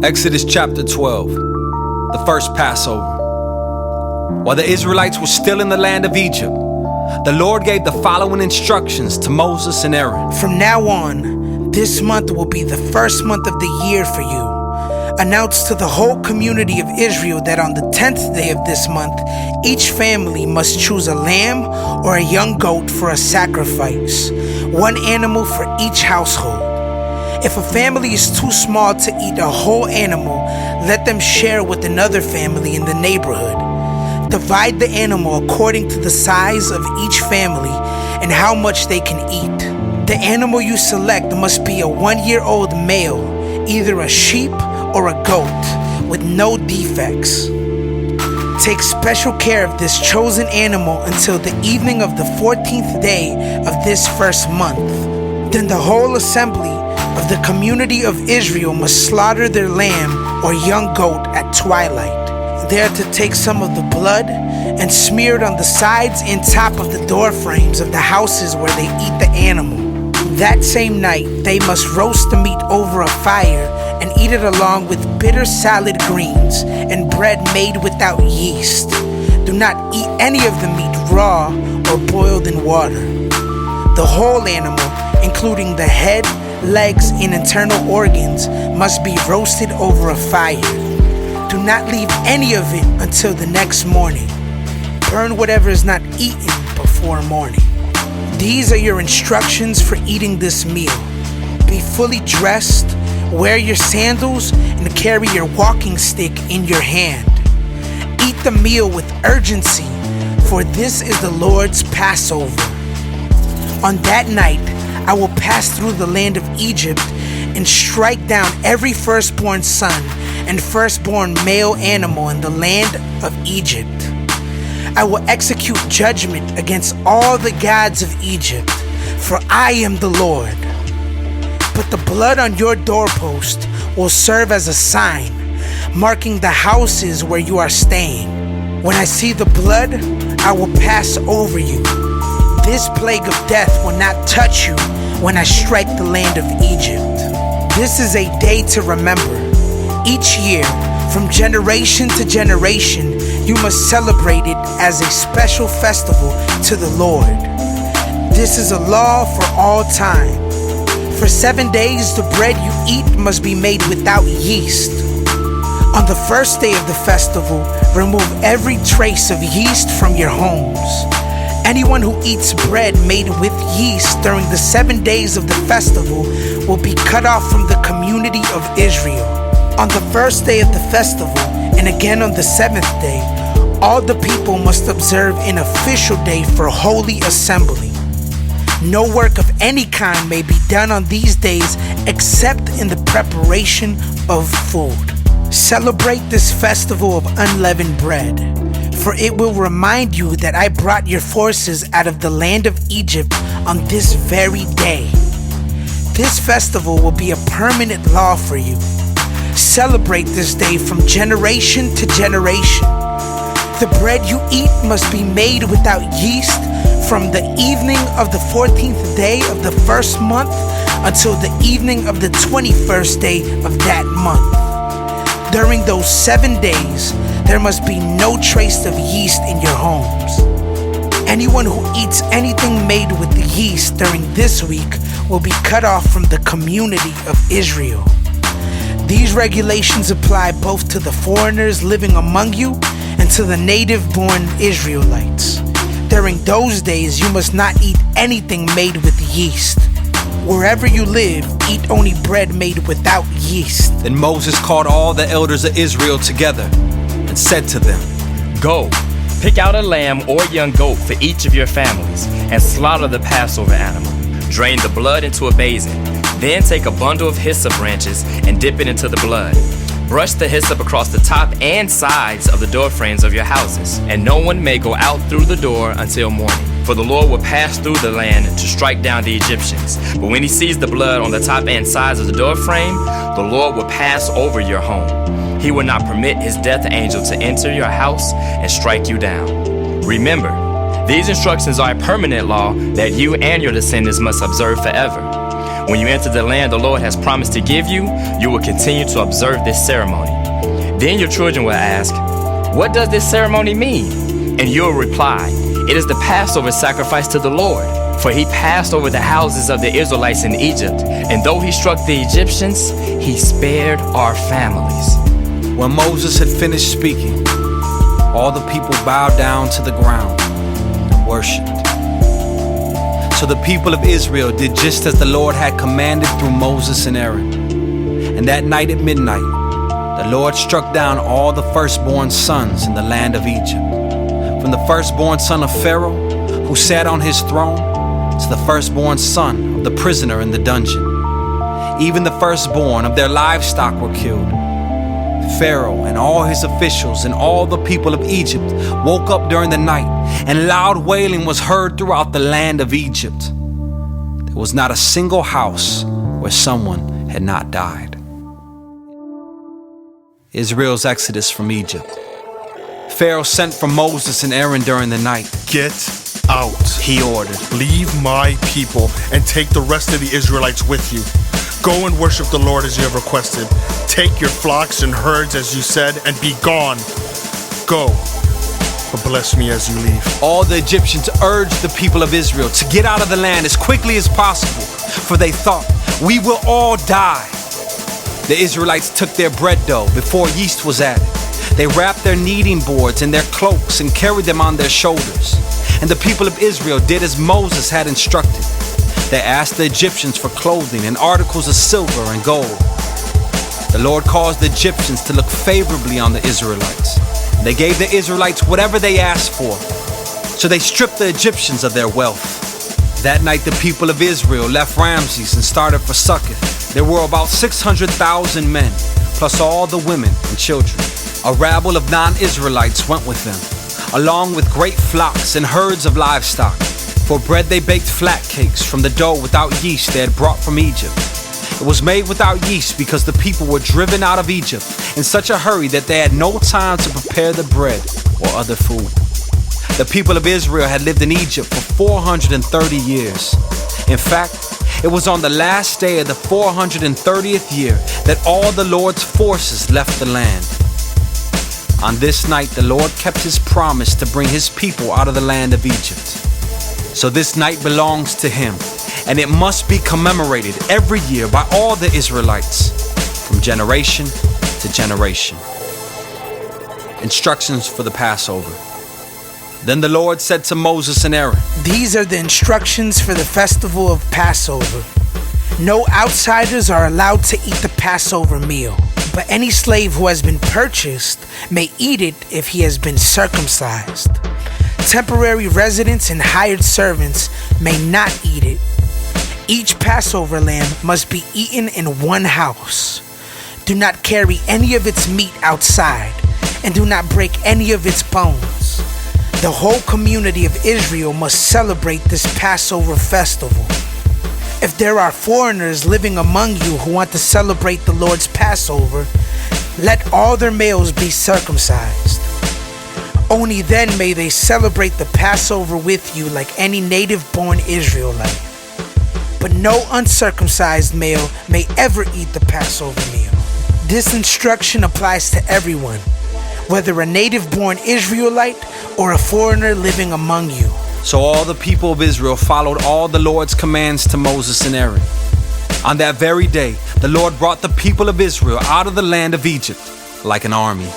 Exodus chapter 12, the first Passover. While the Israelites were still in the land of Egypt, the Lord gave the following instructions to Moses and Aaron. From now on, this month will be the first month of the year for you. Announce to the whole community of Israel that on the 10th day of this month, each family must choose a lamb or a young goat for a sacrifice, one animal for each household. If a family is too small to eat a whole animal, let them share with another family in the neighborhood. Divide the animal according to the size of each family and how much they can eat. The animal you select must be a 1-year-old male, either a sheep or a goat, with no defects. Take special care of this chosen animal until the evening of the 14th day of this first month. Then the whole assembly of the community of Israel must slaughter their lamb or young goat at twilight. They are to take some of the blood and smear it on the sides and top of the door frames of the houses where they eat the animal. That same night, they must roast the meat over a fire and eat it along with bitter salad greens and bread made without yeast. Do not eat any of the meat raw or boiled in water. The whole animal, including the head, legs, and internal organs, must be roasted over a fire. Do not leave any of it until the next morning. Burn whatever is not eaten before morning. These are your instructions for eating this meal. Be fully dressed, wear your sandals, and carry your walking stick in your hand. Eat the meal with urgency, for this is the Lord's Passover. On that night, I will pass through the land of Egypt and strike down every firstborn son and firstborn male animal in the land of Egypt. I will execute judgment against all the gods of Egypt, for I am the Lord. But the blood on your doorpost will serve as a sign, marking the houses where you are staying. When I see the blood, I will pass over you. This plague of death will not touch you when I strike the land of Egypt. This is a day to remember. Each year, from generation to generation, you must celebrate it as a special festival to the Lord. This is a law for all time. For 7 days, the bread you eat must be made without yeast. On the first day of the festival, remove every trace of yeast from your homes. Anyone who eats bread made with yeast during the 7 days of the festival will be cut off from the community of Israel. On the first day of the festival, and again on the 7th day, all the people must observe an official day for holy assembly. No work of any kind may be done on these days except in the preparation of food. Celebrate this festival of unleavened bread, for it will remind you that I brought your forces out of the land of Egypt on this very day. This festival will be a permanent law for you. Celebrate this day from generation to generation. The bread you eat must be made without yeast from the evening of the 14th day of the first month until the evening of the 21st day of that month. During those 7 days, there must be no trace of yeast in your homes. Anyone who eats anything made with the yeast during this week will be cut off from the community of Israel. These regulations apply both to the foreigners living among you and to the native-born Israelites. During those days, you must not eat anything made with yeast. Wherever you live, eat only bread made without yeast. Then Moses called all the elders of Israel together and said to them, Go, pick out a lamb or young goat for each of your families and slaughter the Passover animal. Drain the blood into a basin. Then take a bundle of hyssop branches and dip it into the blood. Brush the hyssop across the top and sides of the door frames of your houses, and no one may go out through the door until morning. For the Lord will pass through the land to strike down the Egyptians. But when he sees the blood on the top and sides of the door frame, the Lord will pass over your home. He will not permit his death angel to enter your house and strike you down. Remember, these instructions are a permanent law that you and your descendants must observe forever. When you enter the land the Lord has promised to give you, you will continue to observe this ceremony. Then your children will ask, "What does this ceremony mean?" And you will reply, "It is the Passover sacrifice to the Lord. For he passed over the houses of the Israelites in Egypt, and though he struck the Egyptians, he spared our families." When Moses had finished speaking, all the people bowed down to the ground and worshiped. So the people of Israel did just as the Lord had commanded through Moses and Aaron. And that night at midnight, the Lord struck down all the firstborn sons in the land of Egypt, from the firstborn son of Pharaoh, who sat on his throne, to the firstborn son of the prisoner in the dungeon. Even the firstborn of their livestock were killed. Pharaoh and all his officials and all the people of Egypt woke up during the night, and loud wailing was heard throughout the land of Egypt. There was not a single house where someone had not died. Israel's exodus from Egypt. Pharaoh sent for Moses and Aaron during the night. "Get out," he ordered. "Leave my people and take the rest of the Israelites with you. Go and worship the Lord as you have requested. Take your flocks and herds as you said, and be gone. Go, but bless me as you leave." All the Egyptians urged the people of Israel to get out of the land as quickly as possible, for they thought, "We will all die." The Israelites took their bread dough before yeast was added. They wrapped their kneading boards in their cloaks and carried them on their shoulders. And the people of Israel did as Moses had instructed. They asked the Egyptians for clothing and articles of silver and gold. The Lord caused the Egyptians to look favorably on the Israelites. They gave the Israelites whatever they asked for. So they stripped the Egyptians of their wealth. That night the people of Israel left Ramses and started for Succoth. There were about 600,000 men, plus all the women and children. A rabble of non-Israelites went with them, along with great flocks and herds of livestock. For bread they baked flat cakes from the dough without yeast they had brought from Egypt. It was made without yeast because the people were driven out of Egypt in such a hurry that they had no time to prepare the bread or other food. The people of Israel had lived in Egypt for 430 years. In fact, it was on the last day of the 430th year that all the Lord's forces left the land. On this night, the Lord kept his promise to bring his people out of the land of Egypt. So this night belongs to him, and it must be commemorated every year by all the Israelites, from generation to generation. Instructions for the Passover. Then the Lord said to Moses and Aaron, "These are the instructions for the festival of Passover. No outsiders are allowed to eat the Passover meal, but any slave who has been purchased may eat it if he has been circumcised. Temporary residents and hired servants may not eat it. Each Passover lamb must be eaten in one house. Do not carry any of its meat outside, and do not break any of its bones. The whole community of Israel must celebrate this Passover festival. If there are foreigners living among you who want to celebrate the Lord's Passover, let all their males be circumcised. Only then may they celebrate the Passover with you like any native-born Israelite. But no uncircumcised male may ever eat the Passover meal. This instruction applies to everyone, whether a native-born Israelite or a foreigner living among you." So all the people of Israel followed all the Lord's commands to Moses and Aaron. On that very day, the Lord brought the people of Israel out of the land of Egypt like an army.